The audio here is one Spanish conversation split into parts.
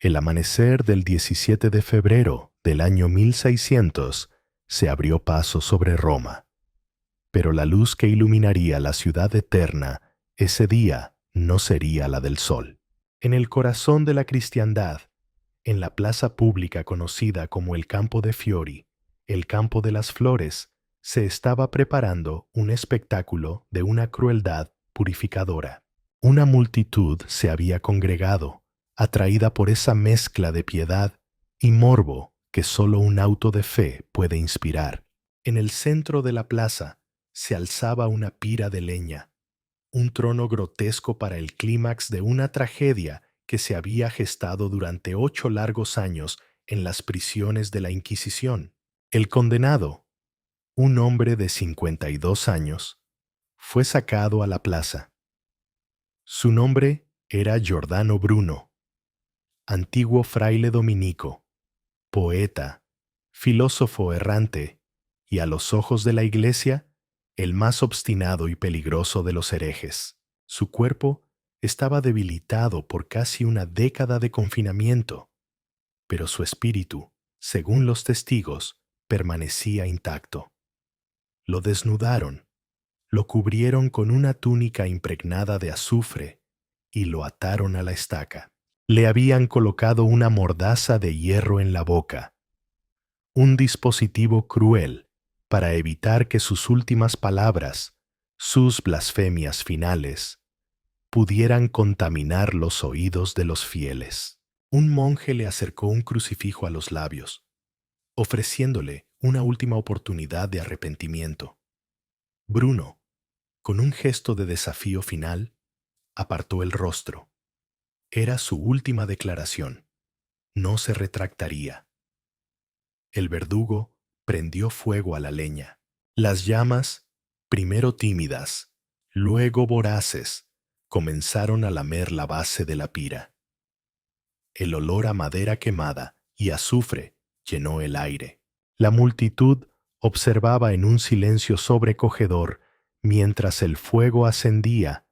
El amanecer del 17 de febrero del año 1600 se abrió paso sobre Roma. Pero la luz que iluminaría la ciudad eterna ese día no sería la del sol. En el corazón de la cristiandad, en la plaza pública conocida como el Campo de Fiori, el Campo de las Flores, se estaba preparando un espectáculo de una crueldad purificadora. Una multitud se había congregado, atraída por esa mezcla de piedad y morbo que solo un auto de fe puede inspirar. En el centro de la plaza se alzaba una pira de leña, un trono grotesco para el clímax de una tragedia que se había gestado durante 8 largos años en las prisiones de la Inquisición. El condenado, un hombre de 52 años, fue sacado a la plaza. Su nombre era Giordano Bruno, antiguo fraile dominico, poeta, filósofo errante y a los ojos de la Iglesia, el más obstinado y peligroso de los herejes. Su cuerpo estaba debilitado por casi una década de confinamiento, pero su espíritu, según los testigos, permanecía intacto. Lo desnudaron, lo cubrieron con una túnica impregnada de azufre y lo ataron a la estaca. Le habían colocado una mordaza de hierro en la boca, un dispositivo cruel para evitar que sus últimas palabras, sus blasfemias finales, pudieran contaminar los oídos de los fieles. Un monje le acercó un crucifijo a los labios, ofreciéndole una última oportunidad de arrepentimiento. Bruno, con un gesto de desafío final, apartó el rostro. Era su última declaración. No se retractaría. El verdugo prendió fuego a la leña. Las llamas, primero tímidas, luego voraces, comenzaron a lamer la base de la pira. El olor a madera quemada y azufre llenó el aire. La multitud observaba en un silencio sobrecogedor mientras el fuego ascendía,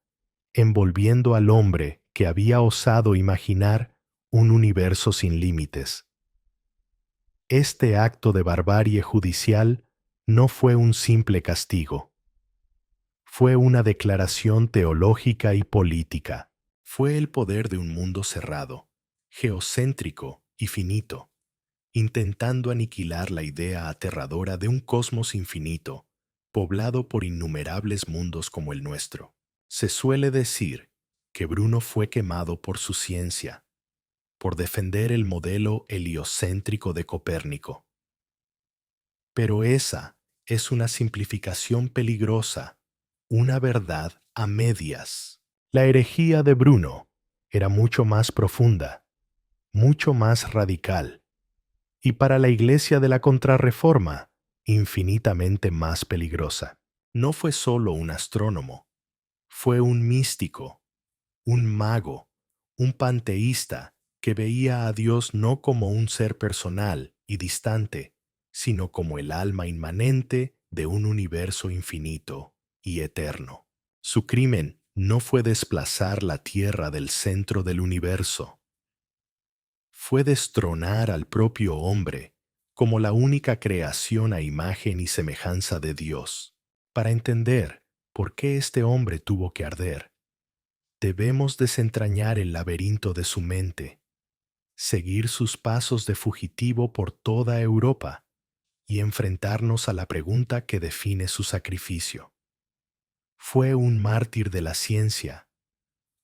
envolviendo al hombre que había osado imaginar un universo sin límites. Este acto de barbarie judicial no fue un simple castigo. Fue una declaración teológica y política. Fue el poder de un mundo cerrado, geocéntrico y finito, intentando aniquilar la idea aterradora de un cosmos infinito, poblado por innumerables mundos como el nuestro. Se suele decir que Bruno fue quemado por su ciencia, por defender el modelo heliocéntrico de Copérnico. Pero esa es una simplificación peligrosa, una verdad a medias. La herejía de Bruno era mucho más profunda, mucho más radical, y para la Iglesia de la Contrarreforma, infinitamente más peligrosa. No fue solo un astrónomo, fue un místico, un mago, un panteísta que veía a Dios no como un ser personal y distante, sino como el alma inmanente de un universo infinito y eterno. Su crimen no fue desplazar la Tierra del centro del universo, fue destronar al propio hombre como la única creación a imagen y semejanza de Dios. Para entender por qué este hombre tuvo que arder, debemos desentrañar el laberinto de su mente, seguir sus pasos de fugitivo por toda Europa y enfrentarnos a la pregunta que define su sacrificio. ¿Fue un mártir de la ciencia,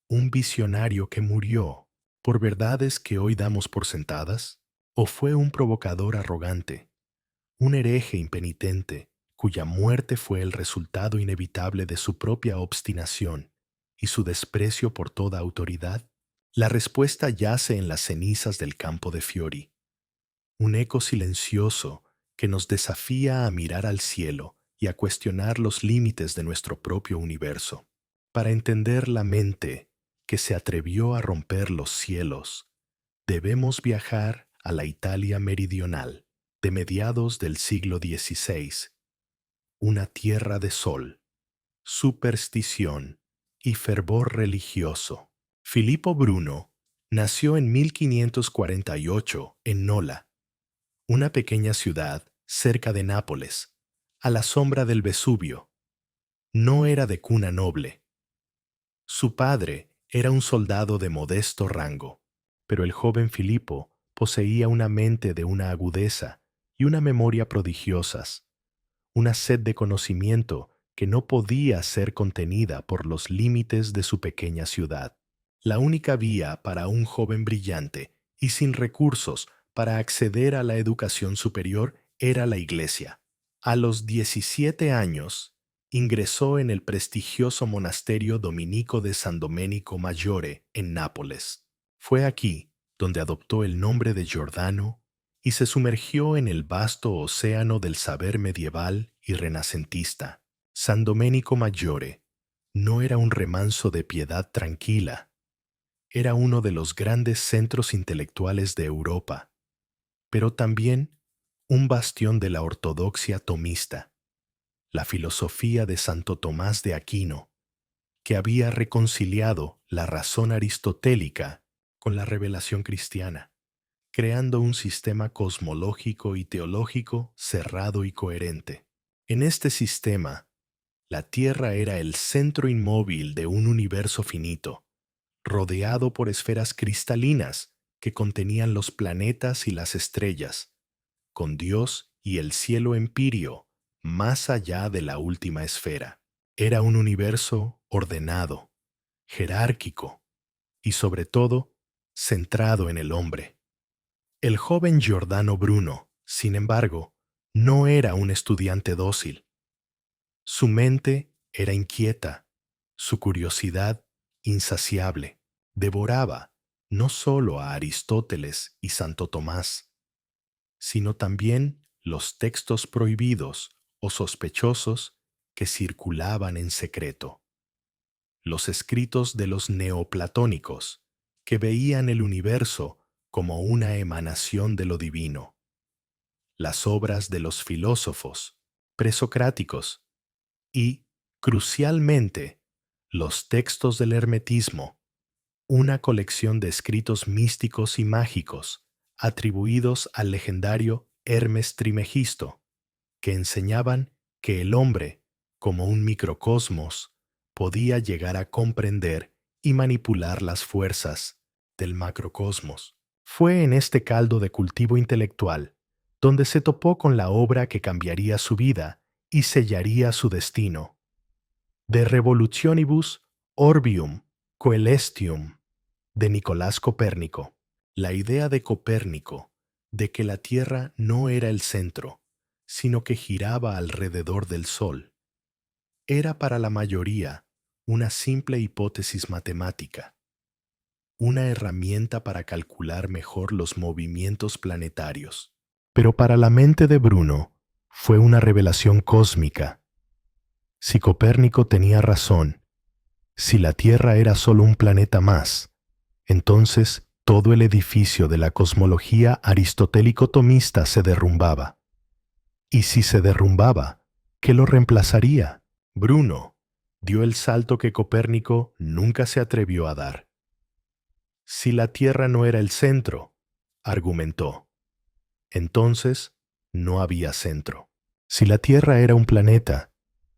un visionario que murió por verdades que hoy damos por sentadas? ¿O fue un provocador arrogante, un hereje impenitente, cuya muerte fue el resultado inevitable de su propia obstinación y su desprecio por toda autoridad? La respuesta yace en las cenizas del Campo de Fiori, un eco silencioso que nos desafía a mirar al cielo y a cuestionar los límites de nuestro propio universo. Para entender la mente que se atrevió a romper los cielos, debemos viajar a la Italia meridional de mediados del siglo XVI, una tierra de sol, superstición y fervor religioso. Filippo Bruno Nació en 1548 en Nola, una pequeña ciudad cerca de Nápoles, a la sombra del Vesubio. No era de cuna noble. Su padre era un soldado de modesto rango, pero el joven Filipo poseía una mente de una agudeza y una memoria prodigiosas, una sed de conocimiento que no podía ser contenida por los límites de su pequeña ciudad. La única vía para un joven brillante y sin recursos para acceder a la educación superior era la iglesia. A los 17 años, ingresó en el prestigioso monasterio dominico de San Domenico Maggiore en Nápoles. Fue aquí donde adoptó el nombre de Giordano y se sumergió en el vasto océano del saber medieval y renacentista. San Domenico Maggiore no era un remanso de piedad tranquila, era uno de los grandes centros intelectuales de Europa, pero también un bastión de la ortodoxia tomista, la filosofía de Santo Tomás de Aquino, que había reconciliado la razón aristotélica con la revelación cristiana, creando un sistema cosmológico y teológico cerrado y coherente. En este sistema, la Tierra era el centro inmóvil de un universo finito, rodeado por esferas cristalinas que contenían los planetas y las estrellas, con Dios y el cielo empíreo más allá de la última esfera. Era un universo ordenado, jerárquico y sobre todo centrado en el hombre. El joven Giordano Bruno, sin embargo, no era un estudiante dócil. Su mente era inquieta, su curiosidad insaciable. Devoraba no solo a Aristóteles y Santo Tomás, sino también los textos prohibidos o sospechosos que circulaban en secreto. Los escritos de los neoplatónicos, que veían el universo como una emanación de lo divino. Las obras de los filósofos presocráticos y, crucialmente, los textos del hermetismo, una colección de escritos místicos y mágicos atribuidos al legendario Hermes Trimegisto, que enseñaban que el hombre, como un microcosmos, podía llegar a comprender y manipular las fuerzas del macrocosmos. Fue en este caldo de cultivo intelectual donde se topó con la obra que cambiaría su vida y sellaría su destino. De Revolutionibus Orbium Coelestium, de Nicolás Copérnico. La idea de Copérnico de que la Tierra no era el centro, sino que giraba alrededor del Sol, era para la mayoría una simple hipótesis matemática, una herramienta para calcular mejor los movimientos planetarios. Pero para la mente de Bruno fue una revelación cósmica. Si Copérnico tenía razón, si la Tierra era solo un planeta más, entonces todo el edificio de la cosmología aristotélico-tomista se derrumbaba. Y si se derrumbaba, ¿qué lo reemplazaría? Bruno dio el salto que Copérnico nunca se atrevió a dar. Si la Tierra no era el centro, argumentó, entonces no había centro. Si la Tierra era un planeta,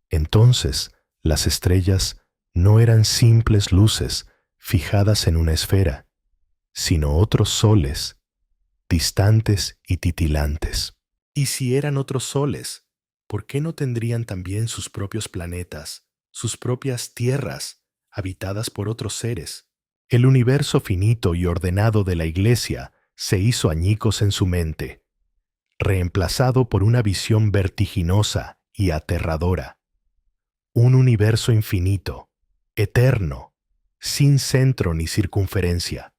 entonces las estrellas no eran simples luces fijadas en una esfera, sino otros soles, distantes y titilantes. Y si eran otros soles, ¿por qué no tendrían también sus propios planetas, sus propias tierras, habitadas por otros seres? El universo finito y ordenado de la Iglesia se hizo añicos en su mente, reemplazado por una visión vertiginosa y aterradora. Un universo infinito, eterno, sin centro ni circunferencia,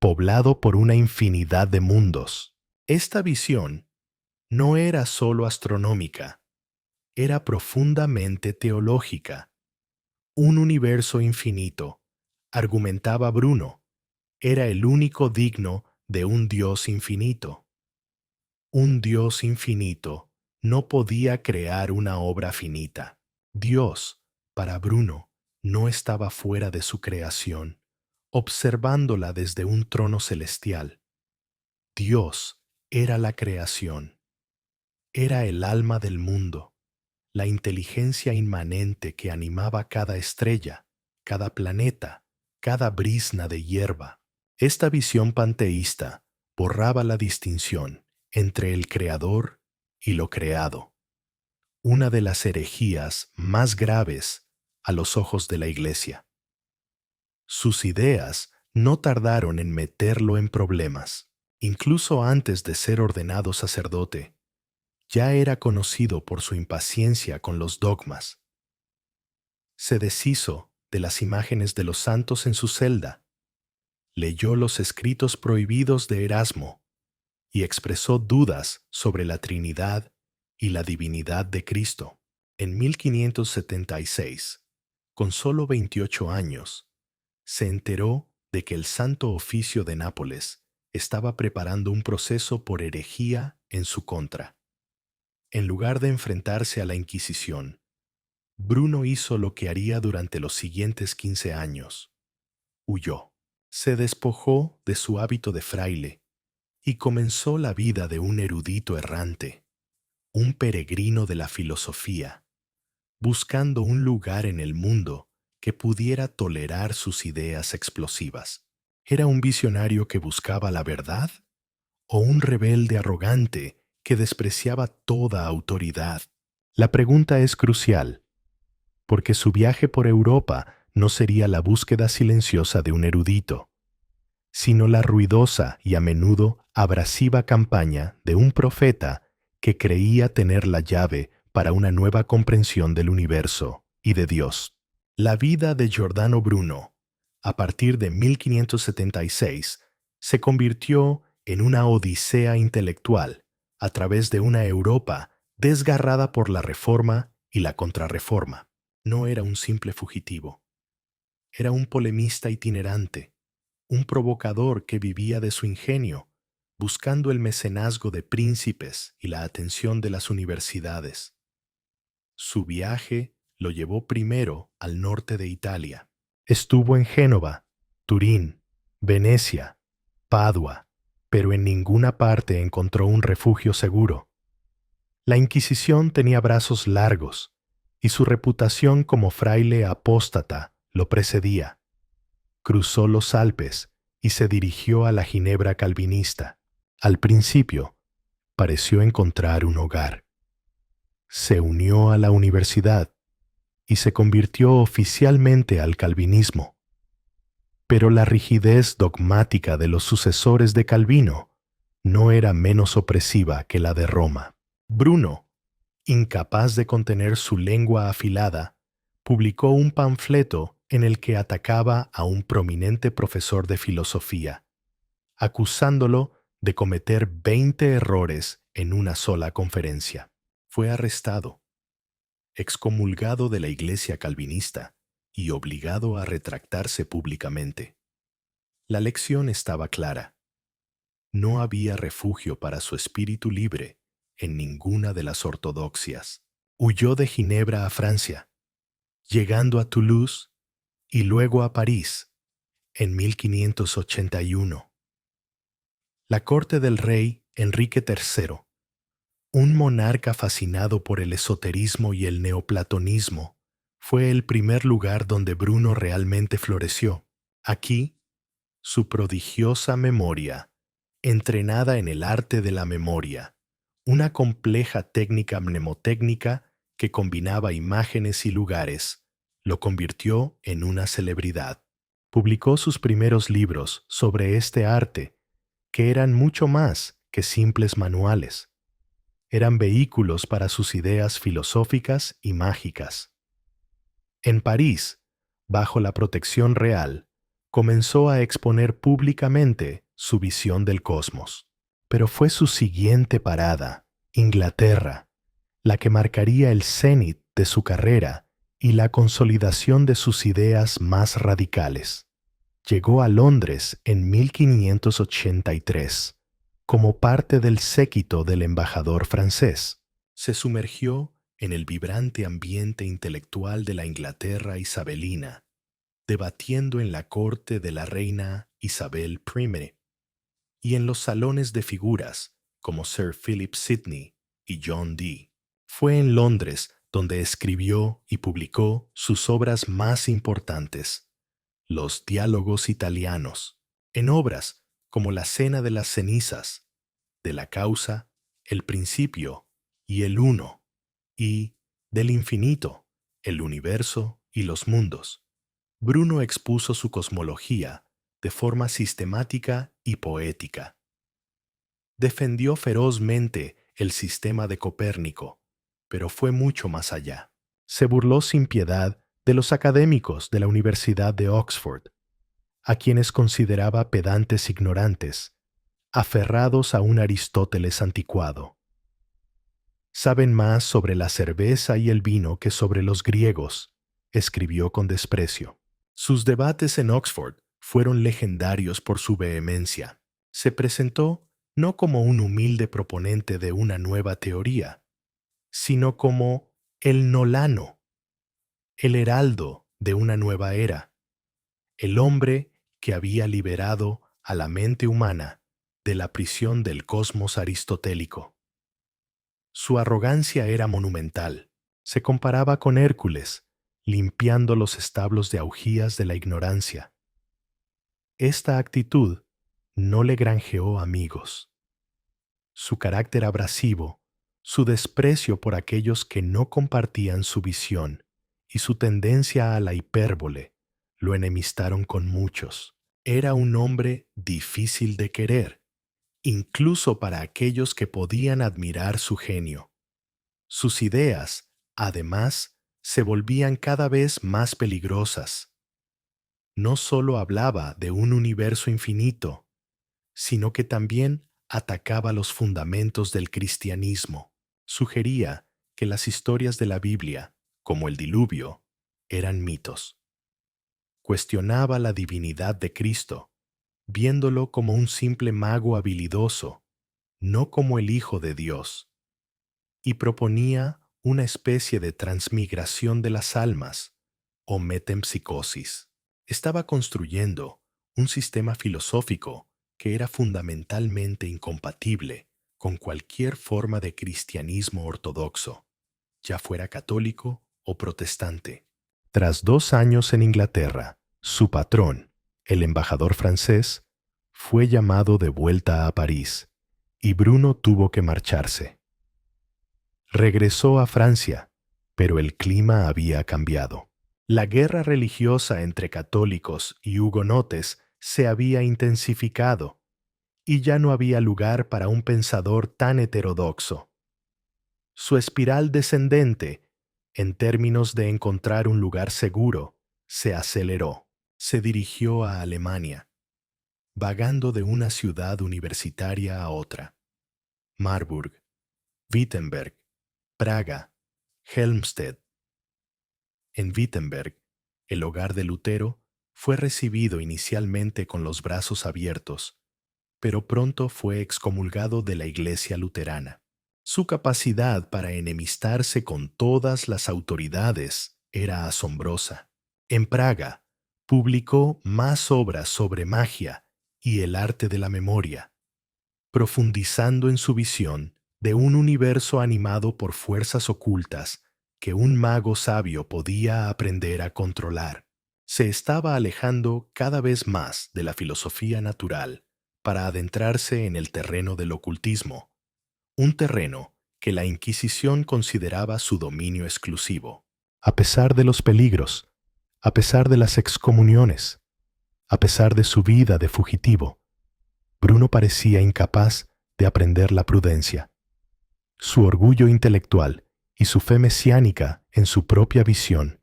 poblado por una infinidad de mundos. Esta visión no era solo astronómica, era profundamente teológica. Un universo infinito, argumentaba Bruno, era el único digno de un Dios infinito. Un Dios infinito no podía crear una obra finita. Dios, para Bruno, no estaba fuera de su creación observándola desde un trono celestial. Dios era la creación, era el alma del mundo, la inteligencia inmanente que animaba cada estrella, cada planeta, cada brizna de hierba. Esta visión panteísta borraba la distinción entre el creador y lo creado, una de las herejías más graves a los ojos de la Iglesia. Sus ideas no tardaron en meterlo en problemas. Incluso antes de ser ordenado sacerdote, ya era conocido por su impaciencia con los dogmas. Se deshizo de las imágenes de los santos en su celda, leyó los escritos prohibidos de Erasmo y expresó dudas sobre la Trinidad y la divinidad de Cristo. En 1576, con solo 28 años, se enteró de que el Santo Oficio de Nápoles estaba preparando un proceso por herejía en su contra. En lugar de enfrentarse a la Inquisición, Bruno hizo lo que haría durante los siguientes 15 años. Huyó. Se despojó de su hábito de fraile y comenzó la vida de un erudito errante, un peregrino de la filosofía, buscando un lugar en el mundo que pudiera tolerar sus ideas explosivas. ¿Era un visionario que buscaba la verdad? ¿O un rebelde arrogante que despreciaba toda autoridad? La pregunta es crucial, porque su viaje por Europa no sería la búsqueda silenciosa de un erudito, sino la ruidosa y a menudo abrasiva campaña de un profeta que creía tener la llave para una nueva comprensión del universo y de Dios. La vida de Giordano Bruno, a partir de 1576, se convirtió en una odisea intelectual a través de una Europa desgarrada por la Reforma y la Contrarreforma. No era un simple fugitivo. Era un polemista itinerante, un provocador que vivía de su ingenio, buscando el mecenazgo de príncipes y la atención de las universidades. Su viaje lo llevó primero al norte de Italia. Estuvo en Génova, Turín, Venecia, Padua, pero en ninguna parte encontró un refugio seguro. La Inquisición tenía brazos largos, y su reputación como fraile apóstata lo precedía. Cruzó los Alpes y se dirigió a la Ginebra calvinista. Al principio, pareció encontrar un hogar. Se unió a la universidad y se convirtió oficialmente al calvinismo. Pero la rigidez dogmática de los sucesores de Calvino no era menos opresiva que la de Roma. Bruno, incapaz de contener su lengua afilada, publicó un panfleto en el que atacaba a un prominente profesor de filosofía, acusándolo de cometer 20 errores en una sola conferencia. Fue arrestado, excomulgado de la Iglesia calvinista y obligado a retractarse públicamente. La lección estaba clara. No había refugio para su espíritu libre en ninguna de las ortodoxias. Huyó de Ginebra a Francia, llegando a Toulouse y luego a París en 1581. La corte del rey Enrique III, un monarca fascinado por el esoterismo y el neoplatonismo, fue el primer lugar donde Bruno realmente floreció. Aquí, su prodigiosa memoria, entrenada en el arte de la memoria, una compleja técnica mnemotécnica que combinaba imágenes y lugares, lo convirtió en una celebridad. Publicó sus primeros libros sobre este arte, que eran mucho más que simples manuales. Eran vehículos para sus ideas filosóficas y mágicas. En París, bajo la protección real, comenzó a exponer públicamente su visión del cosmos. Pero fue su siguiente parada, Inglaterra, la que marcaría el cenit de su carrera y la consolidación de sus ideas más radicales. Llegó a Londres en 1583, como parte del séquito del embajador francés. Se sumergió en el vibrante ambiente intelectual de la Inglaterra isabelina, debatiendo en la corte de la reina Isabel I y en los salones de figuras como Sir Philip Sidney y John Dee. Fue en Londres donde escribió y publicó sus obras más importantes, los Diálogos Italianos, en obras como La Cena de las Cenizas, De la Causa, El Principio y El Uno, y Del Infinito, el Universo y los Mundos. Bruno expuso su cosmología de forma sistemática y poética. Defendió ferozmente el sistema de Copérnico, pero fue mucho más allá. Se burló sin piedad de los académicos de la Universidad de Oxford, a quienes consideraba pedantes ignorantes, aferrados a un Aristóteles anticuado. Saben más sobre la cerveza y el vino que sobre los griegos, escribió con desprecio. Sus debates en Oxford fueron legendarios por su vehemencia. Se presentó no como un humilde proponente de una nueva teoría, sino como el Nolano, el heraldo de una nueva era, el hombre que había liberado a la mente humana de la prisión del cosmos aristotélico. Su arrogancia era monumental. Se comparaba con Hércules, limpiando los establos de augías de la ignorancia. Esta actitud no le granjeó amigos. Su carácter abrasivo, su desprecio por aquellos que no compartían su visión y su tendencia a la hipérbole lo enemistaron con muchos. Era un hombre difícil de querer, incluso para aquellos que podían admirar su genio. Sus ideas, además, se volvían cada vez más peligrosas. No solo hablaba de un universo infinito, sino que también atacaba los fundamentos del cristianismo. Sugería que las historias de la Biblia, como el diluvio, eran mitos. Cuestionaba la divinidad de Cristo, viéndolo como un simple mago habilidoso, no como el Hijo de Dios, y proponía una especie de transmigración de las almas, o metempsicosis. Estaba construyendo un sistema filosófico que era fundamentalmente incompatible con cualquier forma de cristianismo ortodoxo, ya fuera católico o protestante. Tras 2 años en Inglaterra, su patrón, el embajador francés, fue llamado de vuelta a París, y Bruno tuvo que marcharse. Regresó a Francia, pero el clima había cambiado. La guerra religiosa entre católicos y hugonotes se había intensificado, y ya no había lugar para un pensador tan heterodoxo. Su espiral descendente, en términos de encontrar un lugar seguro, se aceleró. Se dirigió a Alemania, vagando de una ciudad universitaria a otra. Marburg, Wittenberg, Praga, Helmstedt. En Wittenberg, el hogar de Lutero, fue recibido inicialmente con los brazos abiertos, pero pronto fue excomulgado de la Iglesia luterana. Su capacidad para enemistarse con todas las autoridades era asombrosa. En Praga, publicó más obras sobre magia y el arte de la memoria, profundizando en su visión de un universo animado por fuerzas ocultas que un mago sabio podía aprender a controlar. Se estaba alejando cada vez más de la filosofía natural para adentrarse en el terreno del ocultismo, un terreno que la Inquisición consideraba su dominio exclusivo. A pesar de los peligros, a pesar de las excomuniones, a pesar de su vida de fugitivo, Bruno parecía incapaz de aprender la prudencia. Su orgullo intelectual y su fe mesiánica en su propia visión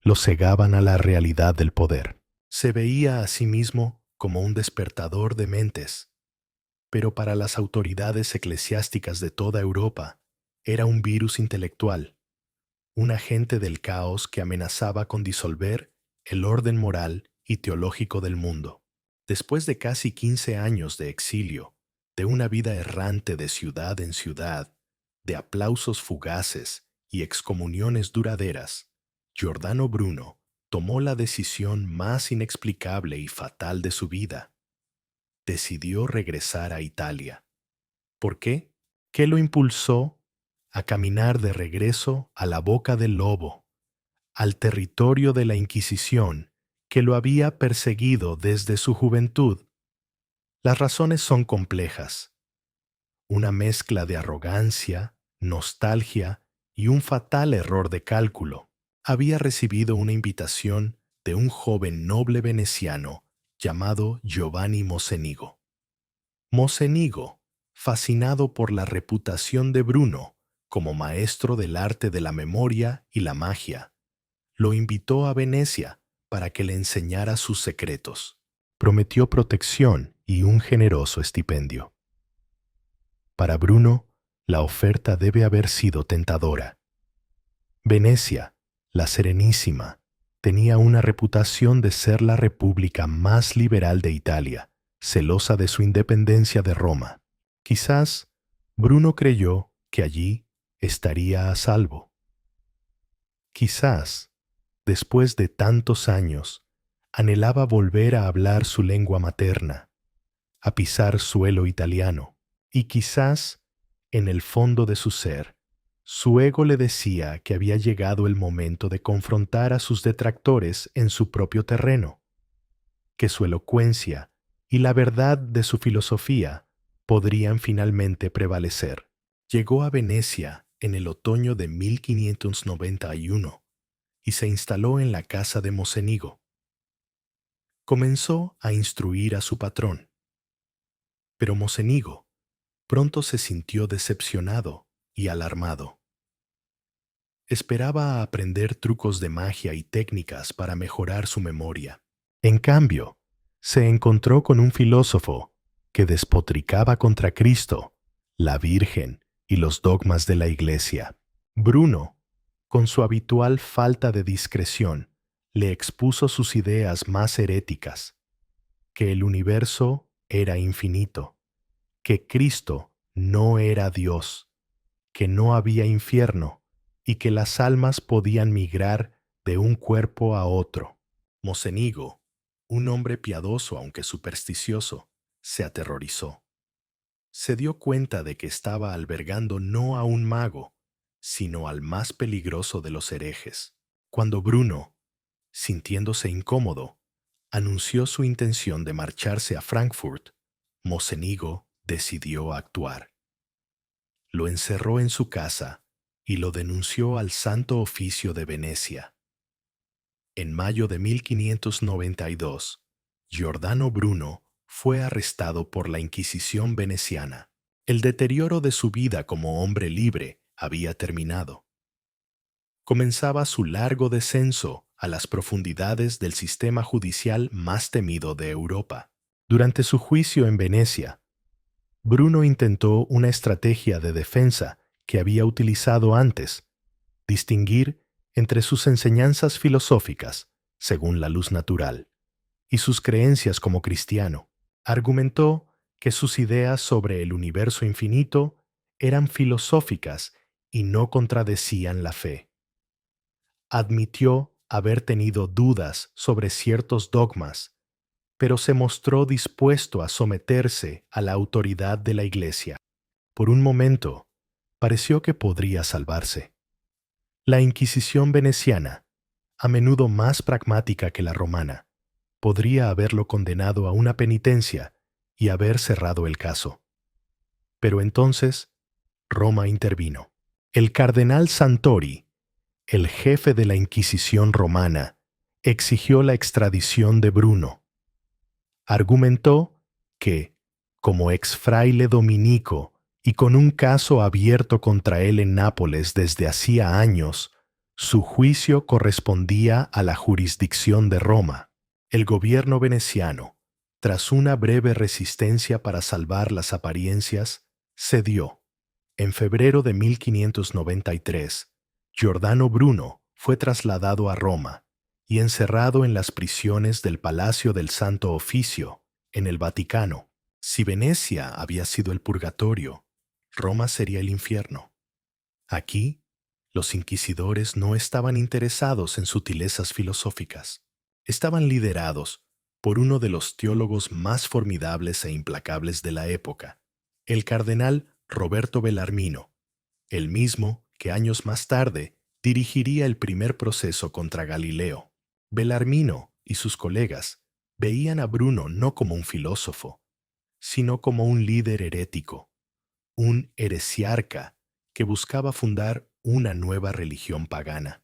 lo cegaban a la realidad del poder. Se veía a sí mismo como un despertador de mentes, pero para las autoridades eclesiásticas de toda Europa era un virus intelectual, un agente del caos que amenazaba con disolver el orden moral y teológico del mundo. Después de casi 15 años de exilio, de una vida errante de ciudad en ciudad, de aplausos fugaces y excomuniones duraderas, Giordano Bruno tomó la decisión más inexplicable y fatal de su vida. Decidió regresar a Italia. ¿Por qué? ¿Qué lo impulsó a caminar de regreso a la boca del lobo, al territorio de la Inquisición que lo había perseguido desde su juventud? Las razones son complejas. Una mezcla de arrogancia, nostalgia y un fatal error de cálculo. Había recibido una invitación de un joven noble veneciano llamado Giovanni Mocenigo. Mocenigo, fascinado por la reputación de Bruno como maestro del arte de la memoria y la magia, lo invitó a Venecia para que le enseñara sus secretos. Prometió protección y un generoso estipendio. Para Bruno, la oferta debe haber sido tentadora. Venecia, la Serenísima, tenía una reputación de ser la república más liberal de Italia, celosa de su independencia de Roma. Quizás Bruno creyó que allí estaría a salvo. Quizás, después de tantos años, anhelaba volver a hablar su lengua materna, a pisar suelo italiano, y quizás, en el fondo de su ser, su ego le decía que había llegado el momento de confrontar a sus detractores en su propio terreno, que su elocuencia y la verdad de su filosofía podrían finalmente prevalecer. Llegó a Venecia en el otoño de 1591 y se instaló en la casa de Mocenigo. Comenzó a instruir a su patrón. Pero Mocenigo pronto se sintió decepcionado y alarmado. Esperaba aprender trucos de magia y técnicas para mejorar su memoria. En cambio, se encontró con un filósofo que despotricaba contra Cristo, la Virgen y los dogmas de la Iglesia. Bruno, con su habitual falta de discreción, le expuso sus ideas más heréticas: que el universo era infinito, que Cristo no era Dios, que no había infierno y que las almas podían migrar de un cuerpo a otro. Mocenigo, un hombre piadoso aunque supersticioso, se aterrorizó. Se dio cuenta de que estaba albergando no a un mago, sino al más peligroso de los herejes. Cuando Bruno, sintiéndose incómodo, anunció su intención de marcharse a Frankfurt, Mocenigo decidió actuar. Lo encerró en su casa y lo denunció al Santo Oficio de Venecia. En mayo de 1592, Giordano Bruno fue arrestado por la Inquisición veneciana. El deterioro de su vida como hombre libre había terminado. Comenzaba su largo descenso a las profundidades del sistema judicial más temido de Europa. Durante su juicio en Venecia, Bruno intentó una estrategia de defensa que había utilizado antes: distinguir entre sus enseñanzas filosóficas, según la luz natural, y sus creencias como cristiano. Argumentó que sus ideas sobre el universo infinito eran filosóficas y no contradecían la fe. Admitió haber tenido dudas sobre ciertos dogmas, pero se mostró dispuesto a someterse a la autoridad de la Iglesia. Por un momento, pareció que podría salvarse. La Inquisición veneciana, a menudo más pragmática que la romana, podría haberlo condenado a una penitencia y haber cerrado el caso. Pero entonces, Roma intervino. El cardenal Santori, el jefe de la Inquisición romana, exigió la extradición de Bruno. Argumentó que, como ex fraile dominico y con un caso abierto contra él en Nápoles desde hacía años, su juicio correspondía a la jurisdicción de Roma. El gobierno veneciano, tras una breve resistencia para salvar las apariencias, cedió. En febrero de 1593, Giordano Bruno fue trasladado a Roma y encerrado en las prisiones del Palacio del Santo Oficio, en el Vaticano. Si Venecia había sido el purgatorio, Roma sería el infierno. Aquí, Los inquisidores no estaban interesados en sutilezas filosóficas. Estaban liderados por uno de los teólogos más formidables e implacables de la época, el cardenal Roberto Bellarmino, el mismo que años más tarde dirigiría el primer proceso contra Galileo. Bellarmino y sus colegas veían a Bruno no como un filósofo, sino como un líder herético, un heresiarca que buscaba fundar una nueva religión pagana.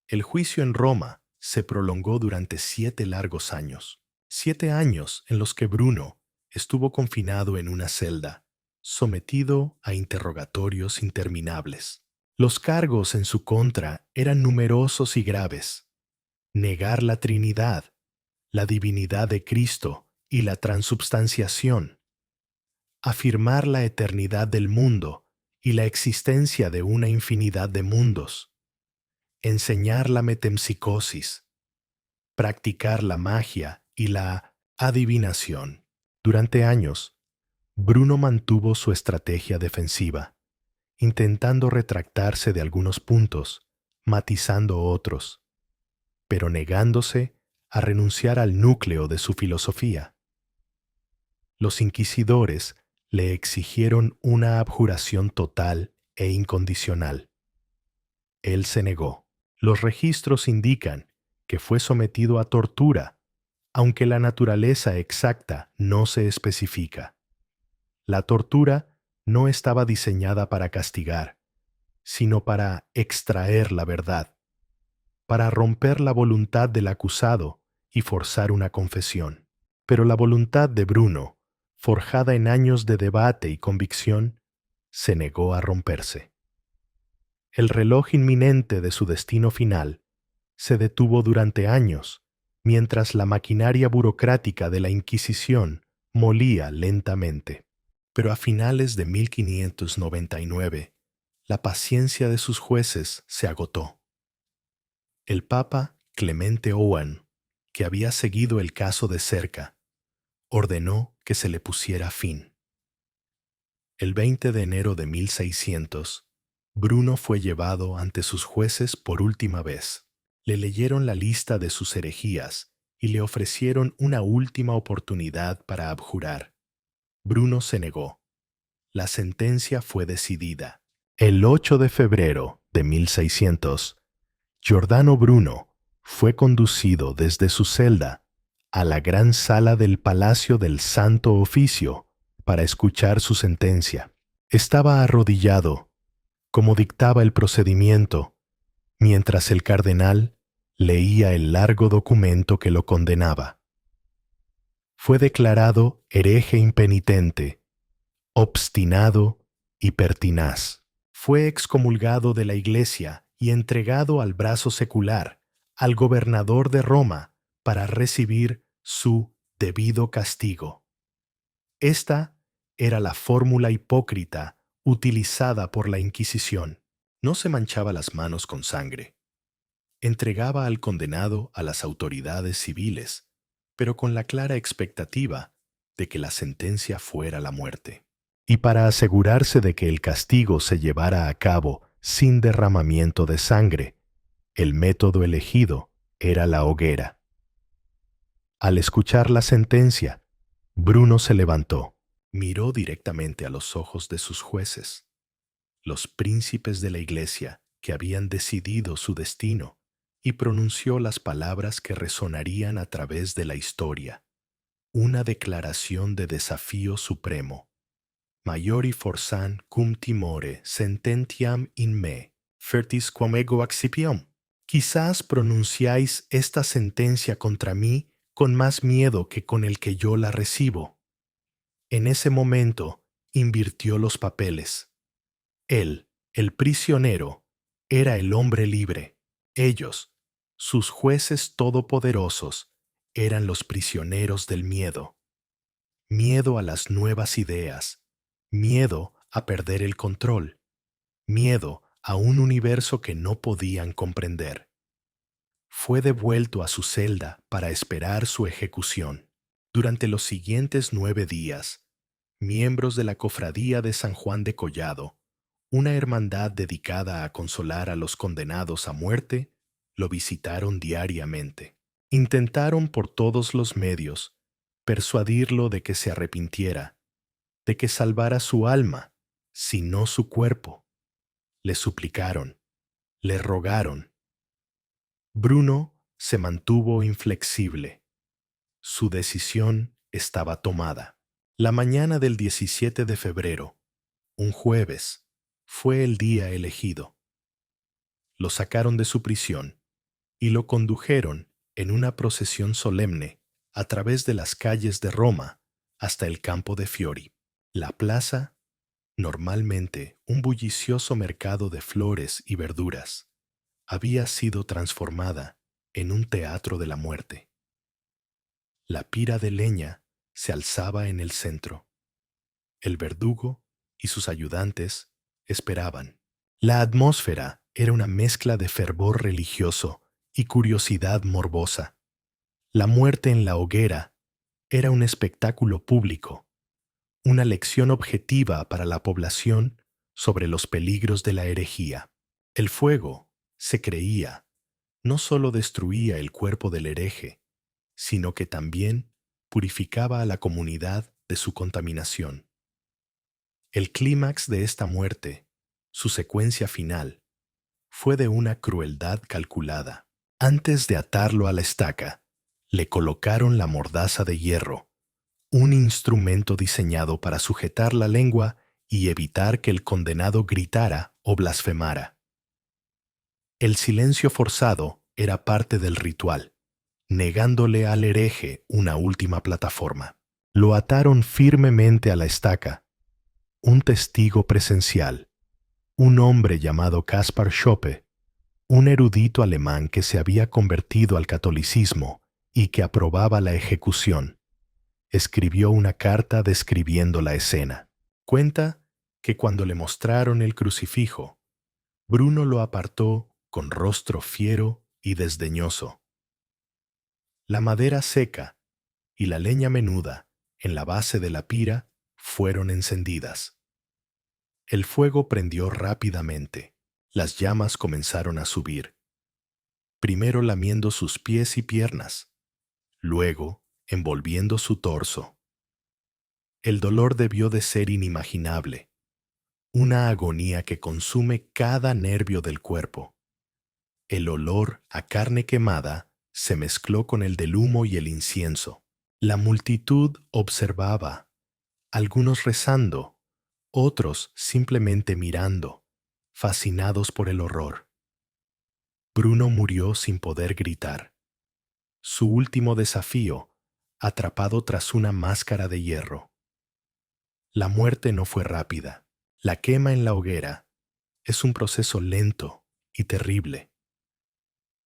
El juicio en Roma se prolongó durante 7 largos años, 7 años en los que Bruno estuvo confinado en una celda, sometido a interrogatorios interminables. Los cargos en su contra eran numerosos y graves: negar la Trinidad, la divinidad de Cristo y la transubstanciación, afirmar la eternidad del mundo y la existencia de una infinidad de mundos, enseñar la metempsicosis, practicar la magia y la adivinación. Durante años, Bruno mantuvo su estrategia defensiva, intentando retractarse de algunos puntos, matizando otros, pero negándose a renunciar al núcleo de su filosofía. Los inquisidores le exigieron una abjuración total e incondicional. Él se negó. Los registros indican que fue sometido a tortura, aunque la naturaleza exacta no se especifica. La tortura no estaba diseñada para castigar, sino para extraer la verdad, para romper la voluntad del acusado y forzar una confesión. Pero la voluntad de Bruno, forjada en años de debate y convicción, se negó a romperse. El reloj inminente de su destino final se detuvo durante años, mientras la maquinaria burocrática de la Inquisición molía lentamente. Pero a finales de 1599, la paciencia de sus jueces se agotó. El Papa Clemente Owen, que había seguido el caso de cerca, ordenó que se le pusiera fin. El 20 de enero de 1600, Bruno fue llevado ante sus jueces por última vez. Le leyeron la lista de sus herejías y le ofrecieron una última oportunidad para abjurar. Bruno se negó. La sentencia fue decidida. El 8 de febrero de 1600, Giordano Bruno fue conducido desde su celda a la gran sala del Palacio del Santo Oficio para escuchar su sentencia. Estaba arrodillado, como dictaba el procedimiento, mientras el cardenal leía el largo documento que lo condenaba. Fue declarado hereje impenitente, obstinado y pertinaz. Fue excomulgado de la Iglesia y entregado al brazo secular, al gobernador de Roma, para recibir su debido castigo. Esta era la fórmula hipócrita utilizada por la Inquisición. No se manchaba las manos con sangre. Entregaba al condenado a las autoridades civiles, pero con la clara expectativa de que la sentencia fuera la muerte. Y para asegurarse de que el castigo se llevara a cabo sin derramamiento de sangre, el método elegido era la hoguera. Al escuchar la sentencia, Bruno se levantó, miró directamente a los ojos de sus jueces, los príncipes de la Iglesia que habían decidido su destino, y pronunció las palabras que resonarían a través de la historia, una declaración de desafío supremo. Maiori forsan cum timore sententiam in me, fertis quam ego accipiam. Quizás pronunciáis esta sentencia contra mí con más miedo que con el que yo la recibo. En ese momento invirtió los papeles. Él, el prisionero, era el hombre libre. Ellos, sus jueces todopoderosos, eran los prisioneros del miedo. Miedo a las nuevas ideas, miedo a perder el control, miedo a un universo que no podían comprender. Fue devuelto a su celda para esperar su ejecución. Durante los siguientes 9 días, miembros de la Cofradía de San Juan de Collado, una hermandad dedicada a consolar a los condenados a muerte, lo visitaron diariamente. Intentaron por todos los medios persuadirlo de que se arrepintiera, de que salvara su alma, si no su cuerpo. Le suplicaron, le rogaron. Bruno se mantuvo inflexible. Su decisión estaba tomada. La mañana del 17 de febrero, un jueves, fue el día elegido. Lo sacaron de su prisión y lo condujeron en una procesión solemne a través de las calles de Roma hasta el Campo de Fiori. La plaza, normalmente un bullicioso mercado de flores y verduras, había sido transformada en un teatro de la muerte. La pira de leña se alzaba en el centro. El verdugo y sus ayudantes esperaban. La atmósfera era una mezcla de fervor religioso y curiosidad morbosa. La muerte en la hoguera era un espectáculo público, una lección objetiva para la población sobre los peligros de la herejía. El fuego, se creía, no solo destruía el cuerpo del hereje, sino que también purificaba a la comunidad de su contaminación. El clímax de esta muerte, su secuencia final, fue de una crueldad calculada. Antes de atarlo a la estaca, le colocaron la mordaza de hierro, un instrumento diseñado para sujetar la lengua y evitar que el condenado gritara o blasfemara. El silencio forzado era parte del ritual, negándole al hereje una última plataforma. Lo ataron firmemente a la estaca. Un testigo presencial, un hombre llamado Kaspar Schoppe, un erudito alemán que se había convertido al catolicismo y que aprobaba la ejecución, escribió una carta describiendo la escena. Cuenta que cuando le mostraron el crucifijo, Bruno lo apartó con rostro fiero y desdeñoso. La madera seca y la leña menuda en la base de la pira fueron encendidas. El fuego prendió rápidamente. Las llamas comenzaron a subir, primero lamiendo sus pies y piernas, luego envolviendo su torso. El dolor debió de ser inimaginable, una agonía que consume cada nervio del cuerpo. El olor a carne quemada se mezcló con el del humo y el incienso. La multitud observaba, algunos rezando, otros simplemente mirando, fascinados por el horror. Bruno murió sin poder gritar. Su último desafío, atrapado tras una máscara de hierro. La muerte no fue rápida. La quema en la hoguera es un proceso lento y terrible.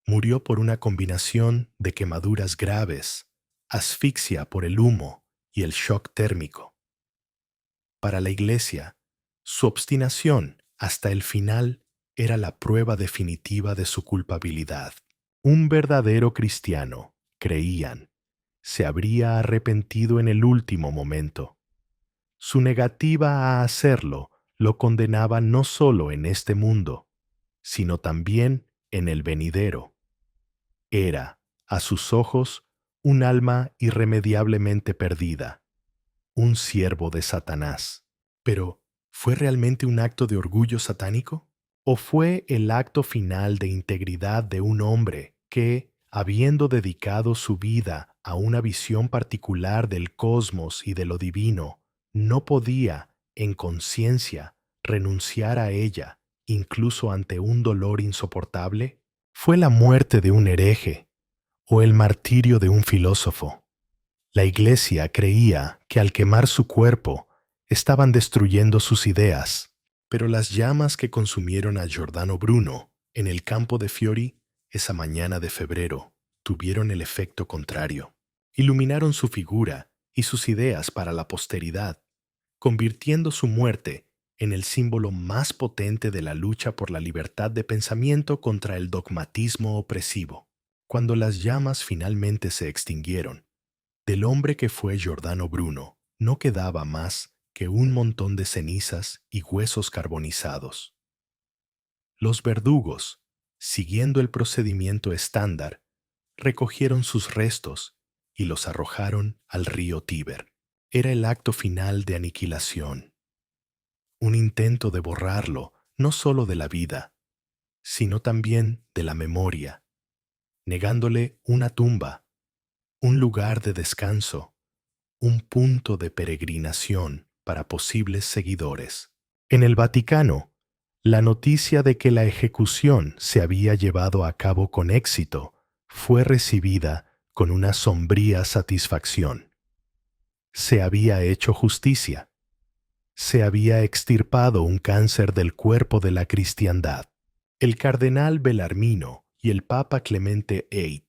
Murió por una combinación de quemaduras graves, asfixia por el humo y el shock térmico. Para la Iglesia, su obstinación hasta el final era la prueba definitiva de su culpabilidad. Un verdadero cristiano, creían, se habría arrepentido en el último momento. Su negativa a hacerlo lo condenaba no solo en este mundo, sino también en el venidero. Era, a sus ojos, un alma irremediablemente perdida, un siervo de Satanás. Pero, ¿fue realmente un acto de orgullo satánico? ¿O fue el acto final de integridad de un hombre que, habiendo dedicado su vida a una visión particular del cosmos y de lo divino, no podía, en conciencia, renunciar a ella, incluso ante un dolor insoportable? ¿Fue la muerte de un hereje o el martirio de un filósofo? La Iglesia creía que al quemar su cuerpo estaban destruyendo sus ideas, pero las llamas que consumieron a Giordano Bruno en el Campo de Fiori esa mañana de febrero tuvieron el efecto contrario. Iluminaron su figura y sus ideas para la posteridad, convirtiendo su muerte en el símbolo más potente de la lucha por la libertad de pensamiento contra el dogmatismo opresivo. Cuando las llamas finalmente se extinguieron, del hombre que fue Giordano Bruno no quedaba más que un montón de cenizas y huesos carbonizados. Los verdugos, siguiendo el procedimiento estándar, recogieron sus restos y los arrojaron al río Tíber. Era el acto final de aniquilación, un intento de borrarlo no solo de la vida, sino también de la memoria, negándole una tumba, un lugar de descanso, un punto de peregrinación para posibles seguidores. En el Vaticano, la noticia de que la ejecución se había llevado a cabo con éxito fue recibida con una sombría satisfacción. Se había hecho justicia. Se había extirpado un cáncer del cuerpo de la cristiandad. El cardenal Bellarmino y el Papa Clemente VIII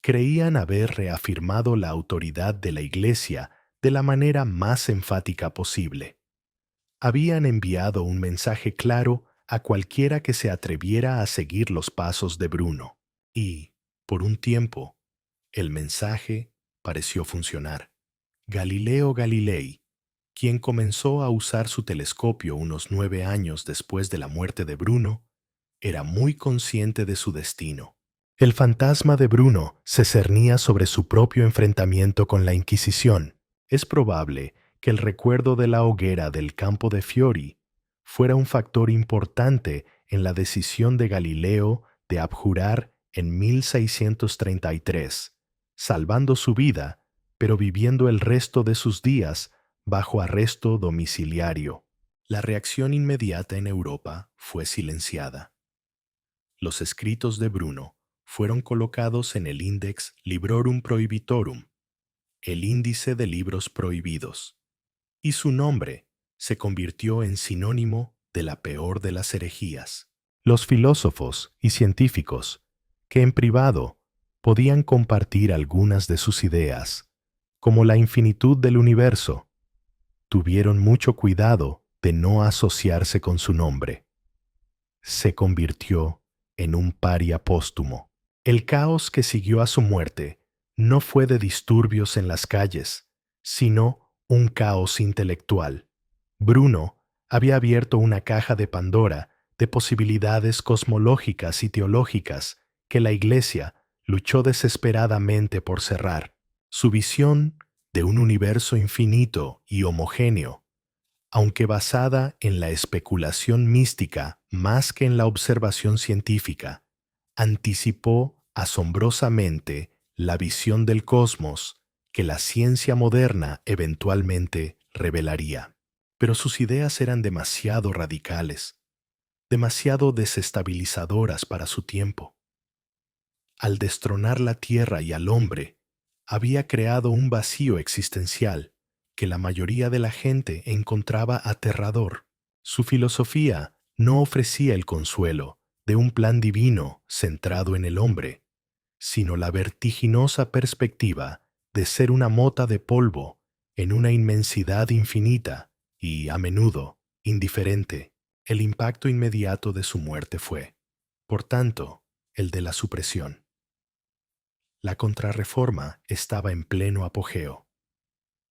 creían haber reafirmado la autoridad de la Iglesia de la manera más enfática posible. Habían enviado un mensaje claro a cualquiera que se atreviera a seguir los pasos de Bruno, y, por un tiempo, el mensaje pareció funcionar. Galileo Galilei, quien comenzó a usar su telescopio unos 9 años después de la muerte de Bruno, era muy consciente de su destino. El fantasma de Bruno se cernía sobre su propio enfrentamiento con la Inquisición. Es probable que el recuerdo de la hoguera del campo de Fiori fuera un factor importante en la decisión de Galileo de abjurar en 1633, salvando su vida, pero viviendo el resto de sus días bajo arresto domiciliario. La reacción inmediata en Europa fue silenciada. Los escritos de Bruno fueron colocados en el Index Librorum Prohibitorum, el índice de libros prohibidos, y su nombre se convirtió en sinónimo de la peor de las herejías. Los filósofos y científicos, que en privado podían compartir algunas de sus ideas, como la infinitud del universo, tuvieron mucho cuidado de no asociarse con su nombre. Se convirtió en un paria póstumo. El caos que siguió a su muerte no fue de disturbios en las calles, sino un caos intelectual. Bruno había abierto una caja de Pandora de posibilidades cosmológicas y teológicas que la Iglesia luchó desesperadamente por cerrar. Su visión de un universo infinito y homogéneo, aunque basada en la especulación mística más que en la observación científica, anticipó asombrosamente la visión del cosmos que la ciencia moderna eventualmente revelaría. Pero sus ideas eran demasiado radicales, demasiado desestabilizadoras para su tiempo. Al destronar la Tierra y al hombre, había creado un vacío existencial que la mayoría de la gente encontraba aterrador. Su filosofía no ofrecía el consuelo de un plan divino centrado en el hombre, sino la vertiginosa perspectiva de ser una mota de polvo en una inmensidad infinita y, a menudo, indiferente. El impacto inmediato de su muerte fue, por tanto, el de la supresión. La Contrarreforma estaba en pleno apogeo,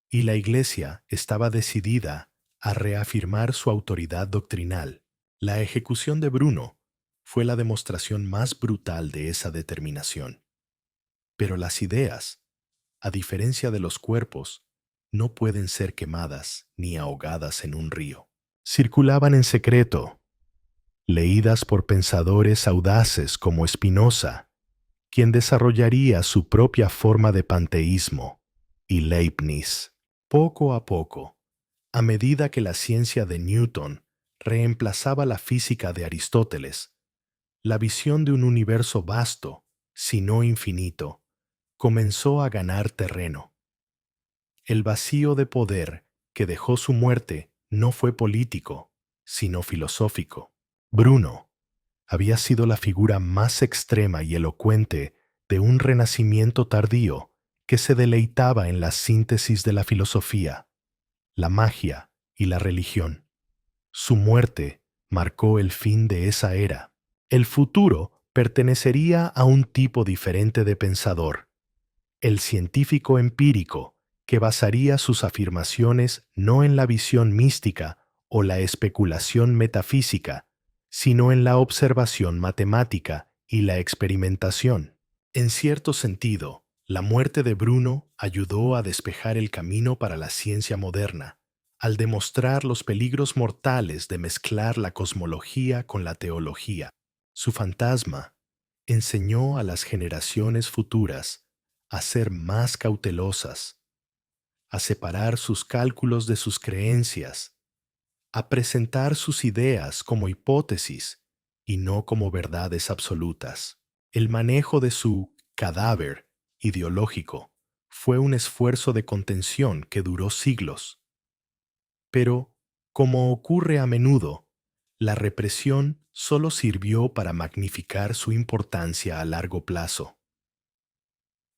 y la Iglesia estaba decidida a reafirmar su autoridad doctrinal. La ejecución de Bruno fue la demostración más brutal de esa determinación. Pero las ideas, a diferencia de los cuerpos, no pueden ser quemadas ni ahogadas en un río. Circulaban en secreto, leídas por pensadores audaces como Spinoza, quien desarrollaría su propia forma de panteísmo, y Leibniz. Poco a poco, a medida que la ciencia de Newton reemplazaba la física de Aristóteles, la visión de un universo vasto, si no infinito, comenzó a ganar terreno. El vacío de poder que dejó su muerte no fue político, sino filosófico. Bruno había sido la figura más extrema y elocuente de un renacimiento tardío que se deleitaba en la síntesis de la filosofía, la magia y la religión. Su muerte marcó el fin de esa era. El futuro pertenecería a un tipo diferente de pensador, el científico empírico que basaría sus afirmaciones no en la visión mística o la especulación metafísica, sino en la observación matemática y la experimentación. En cierto sentido, la muerte de Bruno ayudó a despejar el camino para la ciencia moderna, al demostrar los peligros mortales de mezclar la cosmología con la teología. Su fantasma enseñó a las generaciones futuras a ser más cautelosas, a separar sus cálculos de sus creencias, a presentar sus ideas como hipótesis y no como verdades absolutas. El manejo de su cadáver ideológico fue un esfuerzo de contención que duró siglos. Pero, como ocurre a menudo, la represión solo sirvió para magnificar su importancia a largo plazo.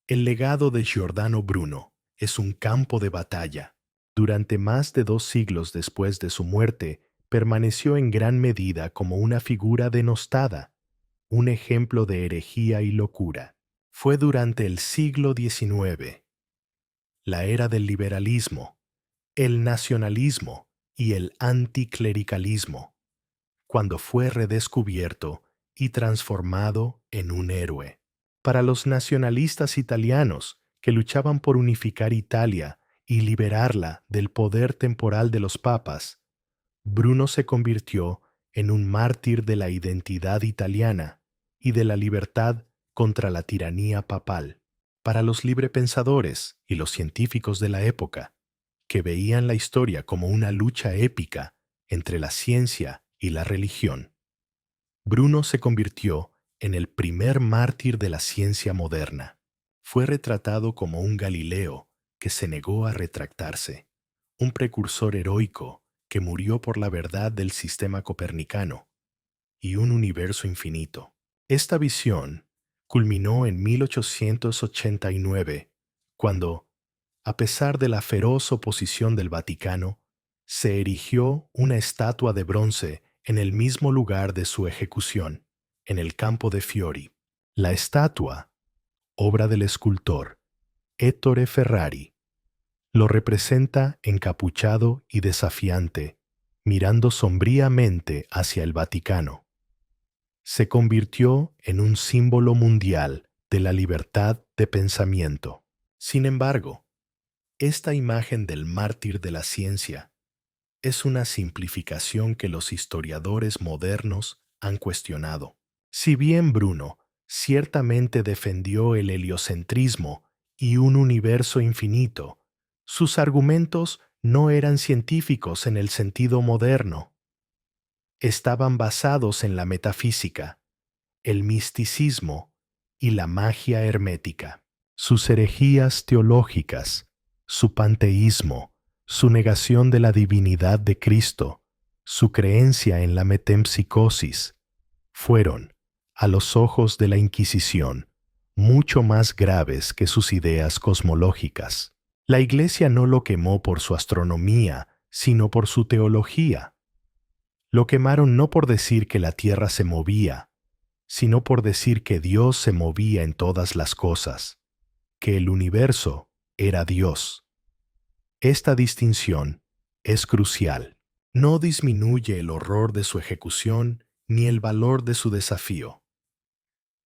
El legado de Giordano Bruno es un campo de batalla. Durante más de 2 siglos después de su muerte, permaneció en gran medida como una figura denostada, un ejemplo de herejía y locura. Fue durante el siglo XIX, la era del liberalismo, el nacionalismo y el anticlericalismo, cuando fue redescubierto y transformado en un héroe. Para los nacionalistas italianos que luchaban por unificar Italia y liberarla del poder temporal de los papas, Bruno se convirtió en un mártir de la identidad italiana y de la libertad contra la tiranía papal. Para los librepensadores y los científicos de la época, que veían la historia como una lucha épica entre la ciencia y la religión, Bruno se convirtió en el primer mártir de la ciencia moderna. Fue retratado como un Galileo que se negó a retractarse, un precursor heroico que murió por la verdad del sistema copernicano y un universo infinito. Esta visión culminó en 1889, cuando, a pesar de la feroz oposición del Vaticano, se erigió una estatua de bronce en el mismo lugar de su ejecución, en el Campo de Fiori. La estatua, obra del escultor Ettore Ferrari, lo representa encapuchado y desafiante, mirando sombríamente hacia el Vaticano. Se convirtió en un símbolo mundial de la libertad de pensamiento. Sin embargo, esta imagen del mártir de la ciencia es una simplificación que los historiadores modernos han cuestionado. Si bien Bruno ciertamente defendió el heliocentrismo y un universo infinito, sus argumentos no eran científicos en el sentido moderno. Estaban basados en la metafísica, el misticismo y la magia hermética. Sus herejías teológicas, su panteísmo, su negación de la divinidad de Cristo, su creencia en la metempsicosis, fueron, a los ojos de la Inquisición, mucho más graves que sus ideas cosmológicas. La Iglesia no lo quemó por su astronomía, sino por su teología. Lo quemaron no por decir que la tierra se movía, sino por decir que Dios se movía en todas las cosas, que el universo era Dios. Esta distinción es crucial. No disminuye el horror de su ejecución ni el valor de su desafío,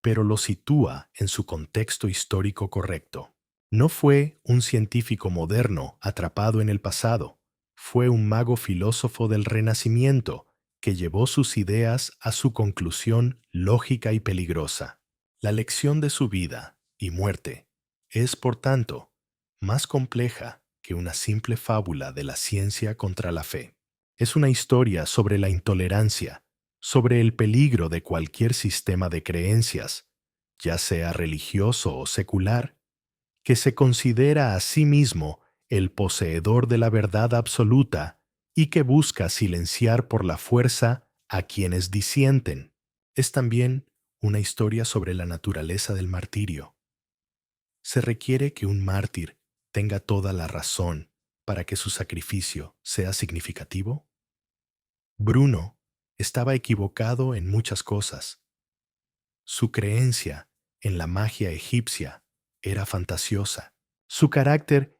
pero lo sitúa en su contexto histórico correcto. No fue un científico moderno atrapado en el pasado, fue un mago filósofo del Renacimiento que llevó sus ideas a su conclusión lógica y peligrosa. La lección de su vida y muerte es, por tanto, más compleja que una simple fábula de la ciencia contra la fe. Es una historia sobre la intolerancia, sobre el peligro de cualquier sistema de creencias, ya sea religioso o secular, que se considera a sí mismo el poseedor de la verdad absoluta y que busca silenciar por la fuerza a quienes disienten. Es también una historia sobre la naturaleza del martirio. Se requiere que un mártir tenga toda la razón para que su sacrificio sea significativo. Bruno estaba equivocado en muchas cosas. Su creencia en la magia egipcia era fantasiosa. Su carácter